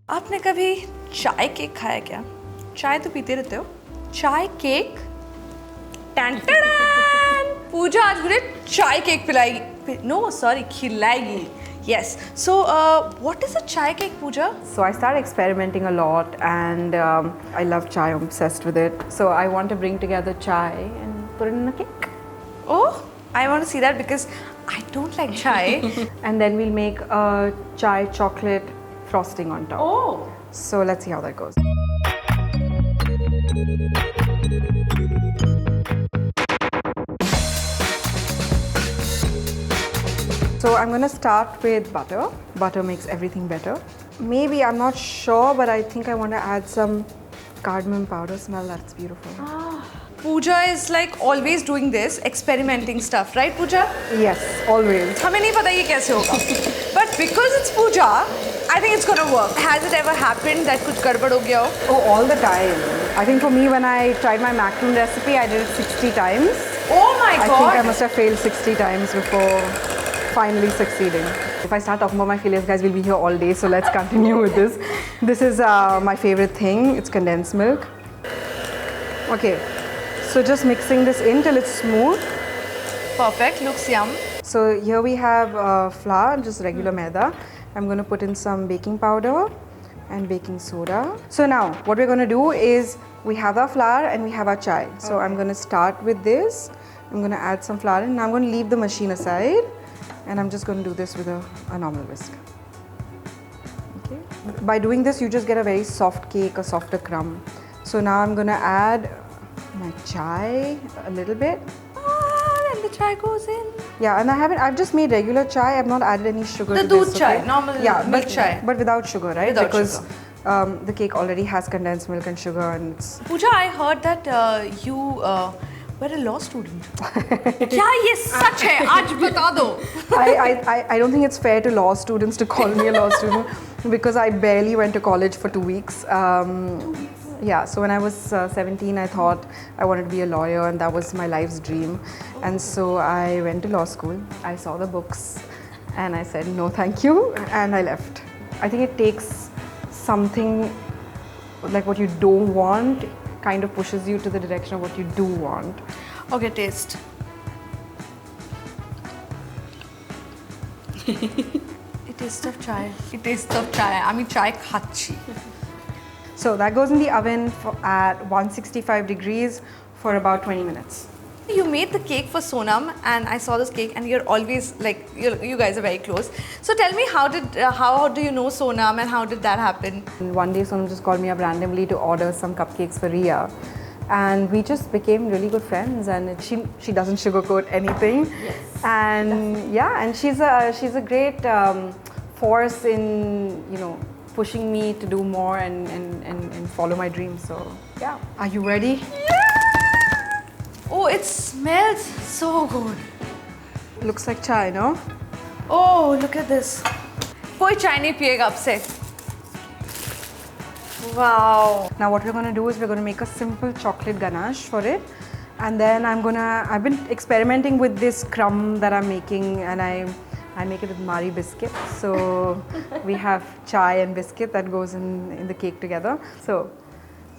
आपने कभी चाय केक खाया क्या? चाय तो पीते रहते हो. चाय केक? टैंटन! पूजा आज मुझे चाय केक पिलाएगी. No, sorry, खिलाएगी. Yes. So, what is a chai cake, Pooja? So I started experimenting a lot, and I love chai. I'm obsessed with it. So I want to bring together chai and put it in a cake. Oh, I want to see that because I don't like chai. And then we'll make a chai chocolate frosting on top. Oh. So let's see how that goes. So I'm going to start with butter. Butter makes everything better. Maybe, I'm not sure, but I think I want to add some cardamom powder. Smell, that's beautiful. Pooja is like always doing this, experimenting stuff, right, Pooja? Yes, always. हमें नहीं पता ये कैसे होगा. But because it's Pooja, I think it's gonna work. Has it ever happened that कुछ गड़बड़ हो गया हो? Oh, all the time. I think for me, when I tried my macaroon recipe, I did it 60 times. Oh my God! I think I must have failed 60 times before finally succeeding. If I start talking about my failures, guys, we'll be here all day, so let's continue with this. This is my favorite thing. It's condensed milk. Okay, so just mixing this in till it's smooth. Perfect, looks yum. So here we have flour, just regular maida. I'm going to put in some baking powder and baking soda. So now, what we're going to do is, we have our flour and we have our chai. So I'm going to start with this. I'm going to add some flour and I'm going to leave the machine aside. And I'm just going to do this with a normal whisk. Okay. By doing this, you just get a very soft cake, a softer crumb. So now I'm going to add my chai a little bit. And the chai goes in. Yeah, and I've just made regular chai. I've not added any sugar to The this. doodh chai, okay? normal milk chai. But without sugar, right? Without because sugar. The cake already has condensed milk and sugar, and it's... Pooja, I heard that you were a law student. क्या ये सच है? आज बता दो. I don't think it's fair to law students to call me a law student because I barely went to college for 2 weeks. Yeah, so when I was 17, I thought I wanted to be a lawyer, and that was my life's dream. And so I went to law school. I saw the books, and I said no, thank you, and I left. I think it takes something like what you don't want, kind of pushes you to the direction of what you do want. Okay, taste. It tastes of chai. It tastes of chai. আমি chai খাচ্ছি. So that goes in the oven at 165 degrees for about 20 minutes. You made the cake for Sonam, and I saw this cake, and you're always like, you guys are very close. So tell me, how do you know Sonam, and how did that happen? And one day Sonam just called me up randomly to order some cupcakes for Ria, and we just became really good friends. And she doesn't sugarcoat anything. Yes. And yeah, and she's a great force in pushing me to do more and follow my dreams. So yeah, are you ready? Oh, it smells so good. Looks like chai, no? Oh, look at this. कोई चाय नहीं पिएगा अब से. Wow. Now what we're going to do is we're going to make a simple chocolate ganache for it. And then I've been experimenting with this crumb that I'm making, and I make it with Mari Biscuit. So we have chai and biscuit that goes in the cake together. So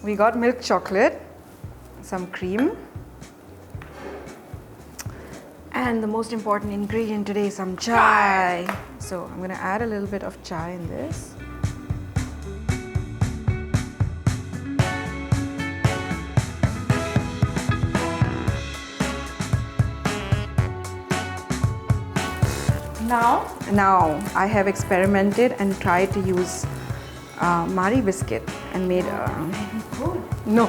we got milk chocolate, some cream, and the most important ingredient today is some chai. So I'm going to add a little bit of chai in this. Now I have experimented and tried to use Mari Biscuit and made Good. No.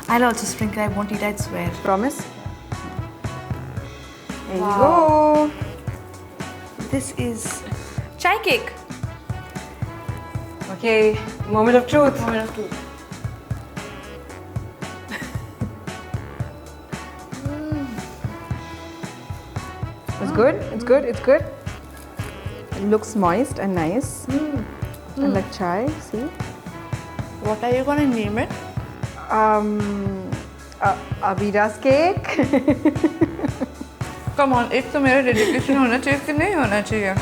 I'll also sprinkle. I won't eat, I swear. Promise? There you go. This is chai cake. Okay, moment of truth. Moment of truth. It's good. It's good. It's good. It looks moist and nice. And like chai. See? What are you gonna name it? Abira's cake. Come on, एक तो मेरा dedication होना चाहिए कि नहीं होना चाहिए?